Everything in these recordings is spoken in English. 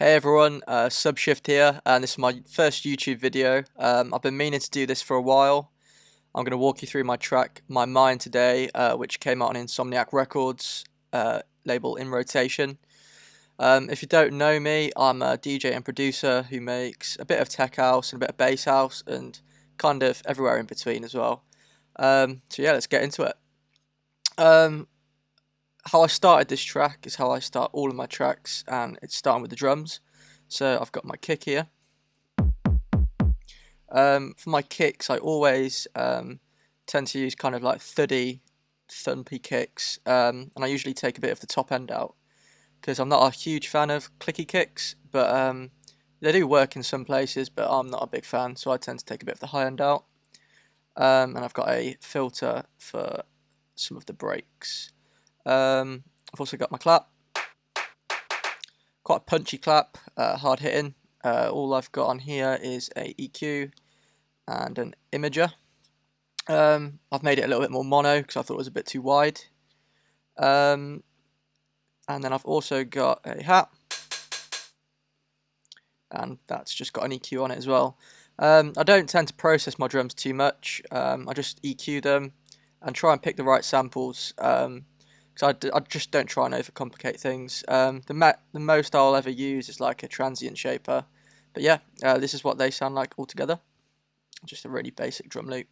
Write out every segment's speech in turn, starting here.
Hey everyone, SUBSHIFT here, and this is my first YouTube video. I've been meaning to do this for a while. I'm going to walk you through my track, My Mind, today, which came out on Insomniac Records, label In Rotation. If you don't know me, I'm a DJ and producer who makes a bit of tech house and a bit of bass house, and kind of everywhere in between as well. So yeah, let's get into it. How I started this track is how I start all of my tracks, and it's starting with the drums. So I've got my kick here. For my kicks, I always tend to use kind of like thumpy kicks, and I usually take a bit of the top end out because I'm not a huge fan of clicky kicks, but they do work in some places, but I'm not a big fan, so I tend to take a bit of the high end out. And I've got a filter for some of the breaks. I've also got my clap, quite a punchy clap, hard hitting. All I've got on here is a EQ and an imager. I've made it a little bit more mono because I thought it was a bit too wide. And then I've also got a hat, and that's just got an EQ on it as well. I don't tend to process my drums too much. I just EQ them and try and pick the right samples. Because I just don't try and overcomplicate things. The most I'll ever use is like a transient shaper. But yeah, this is what they sound like all together. Just a really basic drum loop.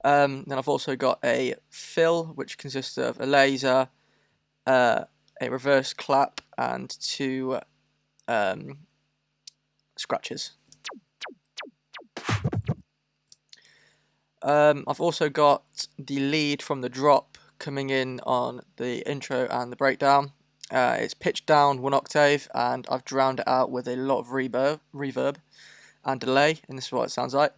Then I've also got a fill, which consists of a laser, a reverse clap, and two scratches. I've also got the lead from the drop coming in on the intro and the breakdown. It's pitched down 1 octave, and I've drowned it out with a lot of reverb and delay, and this is what it sounds like.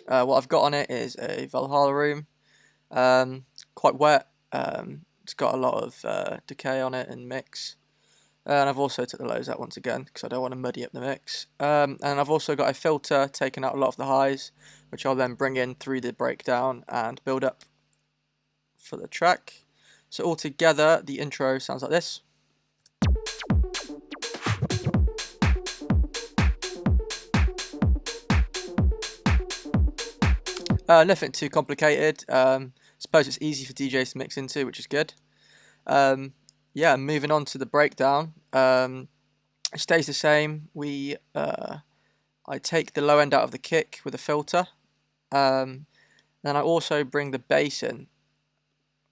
What I've got on it is a Valhalla room, quite wet. It's got a lot of decay on it and mix. And I've also took the lows out once again because I don't want to muddy up the mix. And I've also got a filter taking out a lot of the highs, which I'll then bring in through the breakdown and build up for the track. So altogether, the intro sounds like this. Nothing too complicated. I suppose it's easy for DJs to mix into, which is good. Yeah, moving on to the breakdown. It stays the same. I take the low end out of the kick with a filter. Then I also bring the bass in,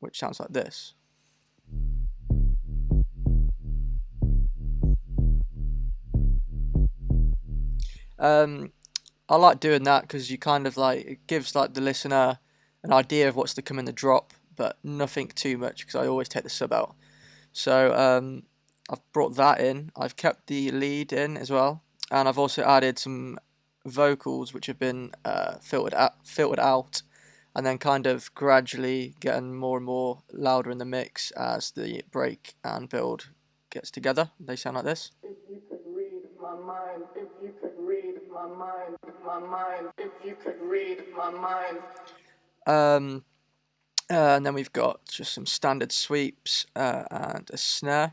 which sounds like this. I like doing that because you kind of like, it gives like the listener an idea of what's to come in the drop, but nothing too much because I always take the sub out. So I've brought that in. I've kept the lead in as well, and I've also added some vocals which have been filtered out, and then kind of gradually getting more and more louder in the mix as the break and build gets together. They sound like this. If you could read my mind, if you could read my mind, if you could read my mind. And then we've got just some standard sweeps and a snare.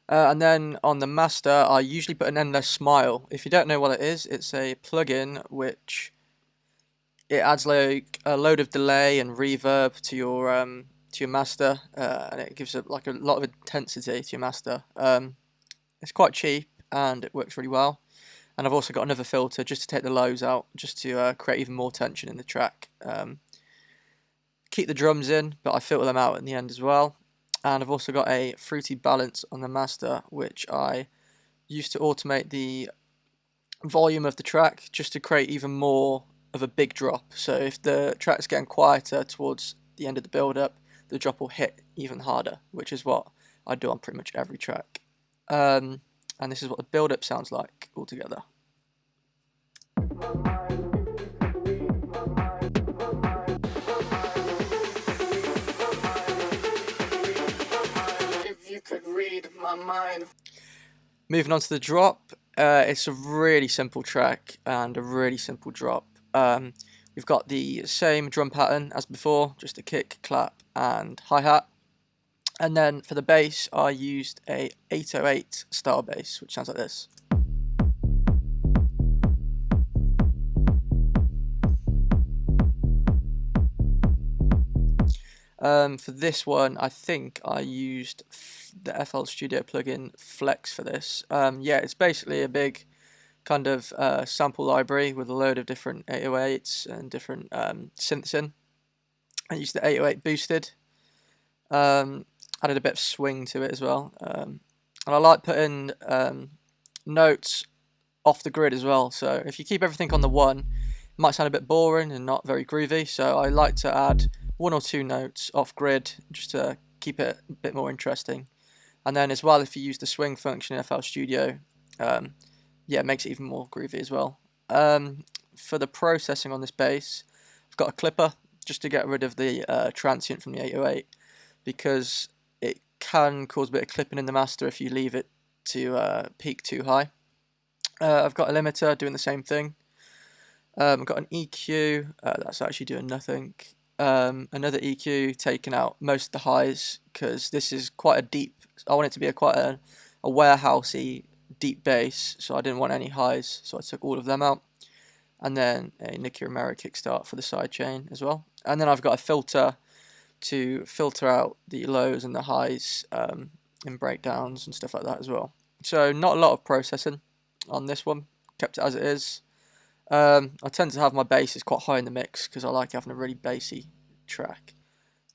And then on the master, I usually put an endless smile. If you don't know what it is, it's a plugin which it adds like a load of delay and reverb to your master, and it gives it like a lot of intensity to your master. It's quite cheap and it works really well. And I've also got another filter just to take the lows out, just to create even more tension in the track. Keep the drums in, but I filter them out in the end as well. And I've also got a fruity balance on the master, which I use to automate the volume of the track, just to create even more of a big drop. So if the track's getting quieter towards the end of the build-up, the drop will hit even harder, which is what I do on pretty much every track. And this is what the build-up sounds like altogether. If you could read my Moving on to the drop, it's a really simple track and a really simple drop. We've got the same drum pattern as before, just a kick, clap, and hi-hat. And then for the bass, I used a 808 style bass, which sounds like this. For this one, I think I used the FL Studio plugin Flex for this. Yeah, it's basically a big kind of sample library with a load of different 808s and different synths in. I used the 808 boosted. Added a bit of swing to it as well. And I like putting notes off the grid as well. So if you keep everything on the one, it might sound a bit boring and not very groovy. So I like to add 1 or 2 notes off grid just to keep it a bit more interesting. And then as well, if you use the swing function in FL Studio, yeah, it makes it even more groovy as well. For the processing on this bass, I've got a clipper just to get rid of the transient from the 808, because it can cause a bit of clipping in the master if you leave it to peak too high. I've got a limiter doing the same thing. I've got an EQ that's actually doing nothing. Another EQ taking out most of the highs, because this is quite a deep, I want it to be quite a warehousey deep bass, so I didn't want any highs, so I took all of them out. And then a Nicky Romero kickstart for the sidechain as well. And then I've got a filter to filter out the lows and the highs in breakdowns and stuff like that as well. So not a lot of processing on this one, kept it as it is. I tend to have my basses quite high in the mix because I like having a really bassy track.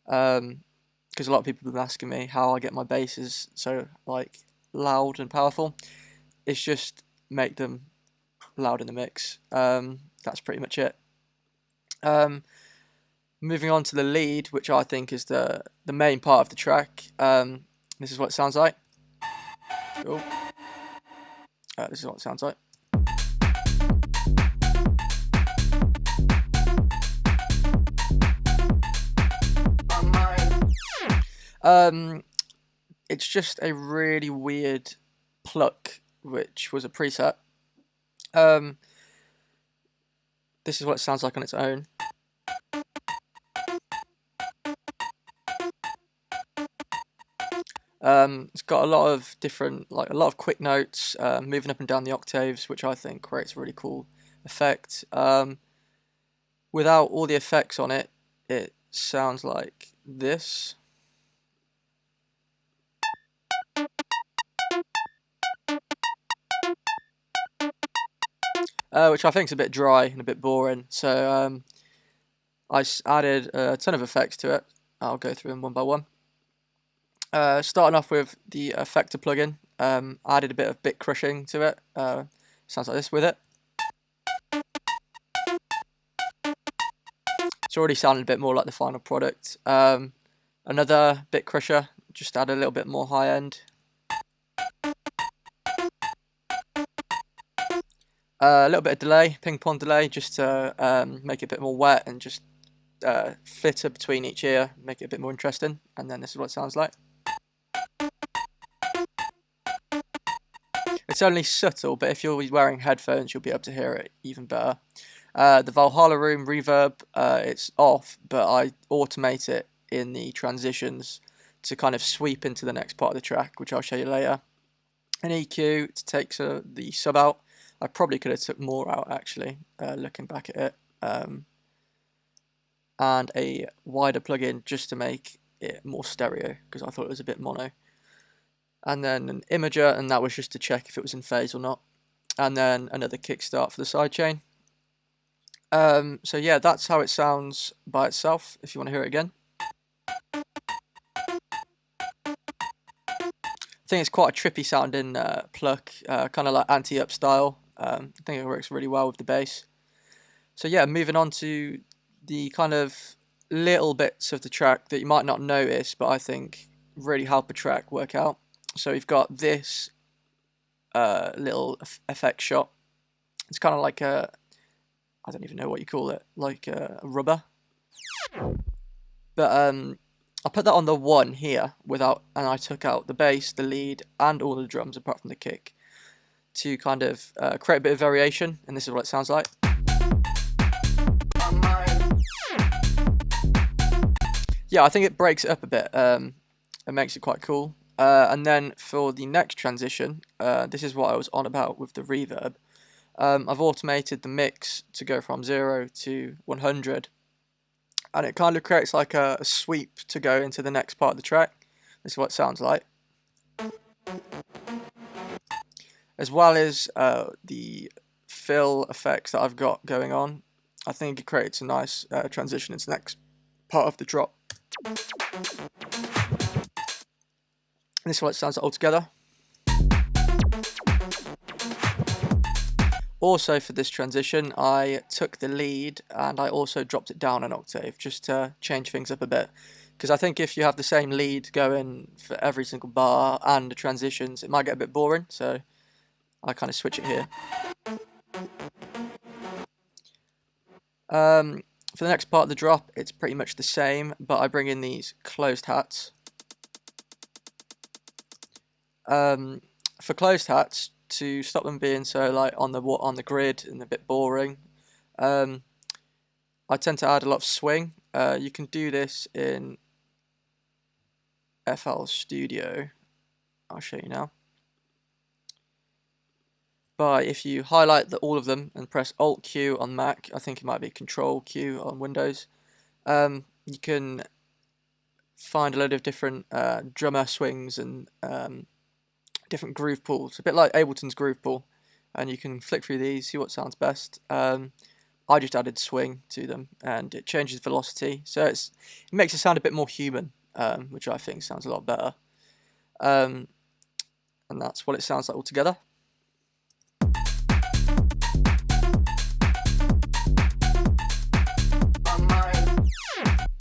Because a lot of people have been asking me how I get my basses so like loud and powerful. It's just make them loud in the mix. That's pretty much it. Moving on to the lead, which I think is the main part of the track. This is what it sounds like. Oh. This is what it sounds like. It's just a really weird pluck, which was a preset. This is what it sounds like on its own. It's got a lot of different, like a lot of quick notes, moving up and down the octaves, which I think creates a really cool effect. Without all the effects on it, it sounds like this. Which I think is a bit dry and a bit boring. So I added a ton of effects to it. I'll go through them one by one. Starting off with the effector plugin, I added a bit of bit crushing to it. Sounds like this with it. It's already sounding a bit more like the final product. Another bit crusher, just add a little bit more high end. A little bit of delay, ping pong delay, just to make it a bit more wet and just flitter between each ear, make it a bit more interesting. And then this is what it sounds like. It's only subtle, but if you're wearing headphones, you'll be able to hear it even better. The Valhalla Room reverb, it's off, but I automate it in the transitions to kind of sweep into the next part of the track, which I'll show you later. An EQ to take the sub out. I probably could have took more out actually, looking back at it. And a wider plugin just to make it more stereo, because I thought it was a bit mono. And then an imager, and that was just to check if it was in phase or not. And then another kickstart for the sidechain. So yeah, that's how it sounds by itself, if you want to hear it again. I think it's quite a trippy sounding pluck, kind of like anti-up style. I think it works really well with the bass. So yeah, moving on to the kind of little bits of the track that you might not notice, but I think really help a track work out. So we've got this little effect shot. It's kind of like a, I don't even know what you call it, like a rubber. But I put that on the 1 here and I took out the bass, the lead, and all the drums apart from the kick to kind of create a bit of variation, and this is what it sounds like. Yeah, I think it breaks it up a bit. It makes it quite cool. And then for the next transition, this is what I was on about with the reverb. I've automated the mix to go from 0 to 100, and it kind of creates like a sweep to go into the next part of the track. This is what it sounds like. As well as the fill effects that I've got going on, I think it creates a nice transition into the next part of the drop. And this is what it sounds like all together. Also for this transition, I took the lead and I also dropped it down an octave just to change things up a bit. Because I think if you have the same lead going for every single bar and the transitions, it might get a bit boring, so I kind of switch it here. For the next part of the drop, it's pretty much the same, but I bring in these closed hats. For closed hats, to stop them being so like on the grid and a bit boring, I tend to add a lot of swing. You can do this in FL Studio. I'll show you now. But if you highlight all of them and press Alt Q on Mac, I think it might be Control Q on Windows, you can find a load of different drummer swings and different groove pools, a bit like Ableton's groove pool, and you can flick through these, see what sounds best. I just added swing to them, and it changes velocity, so it makes it sound a bit more human, which I think sounds a lot better. And that's what it sounds like all together.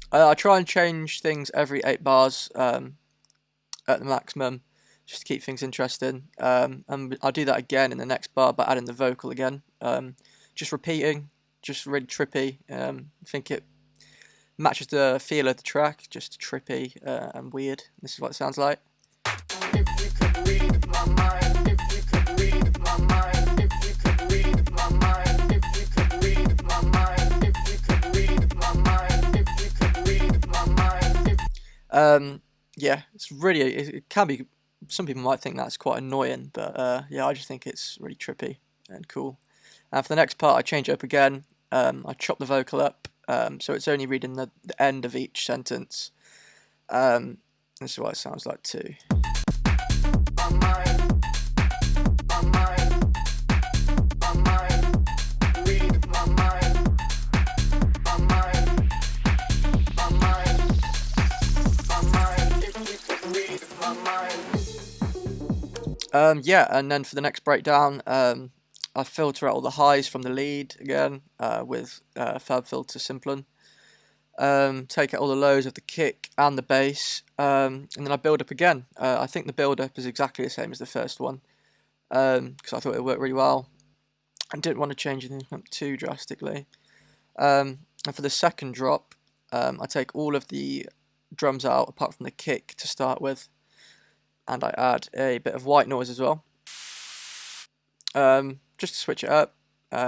I try and change things every 8 bars at the maximum, just to keep things interesting. And I'll do that again in the next bar by adding the vocal again. Just repeating, just really trippy. I think it matches the feel of the track, just trippy and weird. This is what it sounds like. If you could read my mind, if you could read my mind, if you could read my mind, if you could read my mind, if you could read my mind, if you could read my mind. Yeah, it's really, it can be, some people might think that's quite annoying, but yeah, I just think it's really trippy and cool. And for the next part, I change it up again. I chop the vocal up, so it's only reading the end of each sentence. This is what it sounds like too. Yeah, and then for the next breakdown, I filter out all the highs from the lead again with FabFilter Simplon. Take out all the lows of the kick and the bass, and then I build up again. I think the build up is exactly the same as the first one, because I thought it worked really well and didn't want to change anything up too drastically. And for the second drop, I take all of the drums out apart from the kick to start with, and I add a bit of white noise as well, just to switch it up,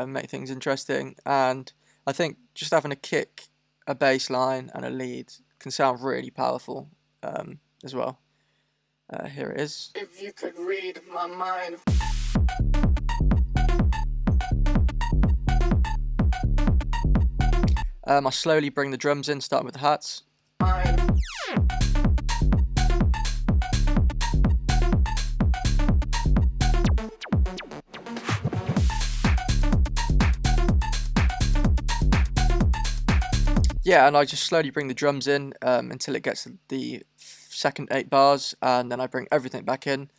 make things interesting. And I think just having a kick, a bass line, and a lead can sound really powerful as well. Here it is. If you could read my mind. I slowly bring the drums in, starting with the hats. Yeah, and I just slowly bring the drums in until it gets to the second 8 bars, and then I bring everything back in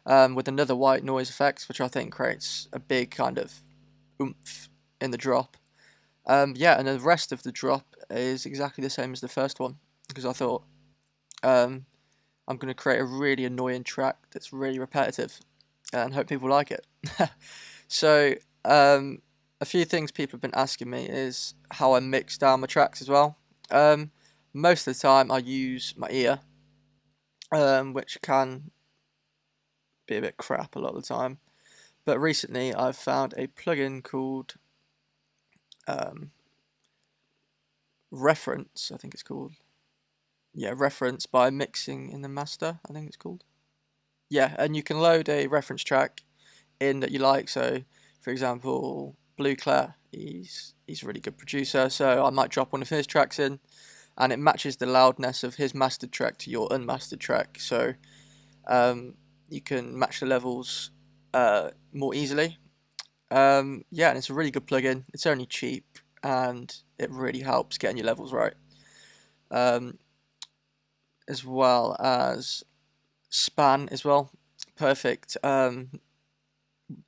with another white noise effect, which I think creates a big kind of oomph in the drop. Yeah, and the rest of the drop is exactly the same as the first one, because I thought I'm going to create a really annoying track that's really repetitive and hope people like it. So a few things people have been asking me is how I mix down my tracks as well. Most of the time I use my ear, which can be a bit crap a lot of the time. But recently I've found a plugin called Reference, I think it's called. Yeah, Reference by Mixing in the Master, I think it's called. Yeah, and you can load a reference track in that you like. So, for example, Blue Claire, he's a really good producer, so I might drop one of his tracks in, and it matches the loudness of his mastered track to your unmastered track. So you can match the levels more easily. Yeah, and it's a really good plugin. It's only cheap, and it really helps getting your levels right. As well as Span as well. Perfect.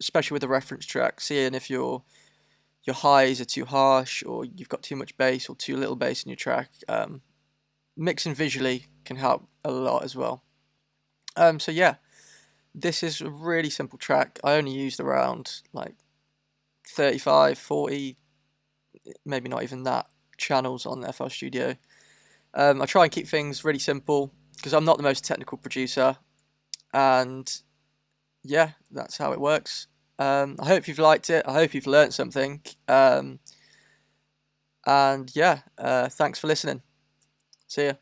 Especially with the reference track, seeing if your highs are too harsh or you've got too much bass or too little bass in your track. Mixing visually can help a lot as well. So yeah, this is a really simple track. I only used around like 35, 40, maybe not even that, channels on FL Studio. I try and keep things really simple because I'm not the most technical producer, and yeah, that's how it works. I hope you've liked it. I hope you've learnt something. And yeah, thanks for listening. See ya.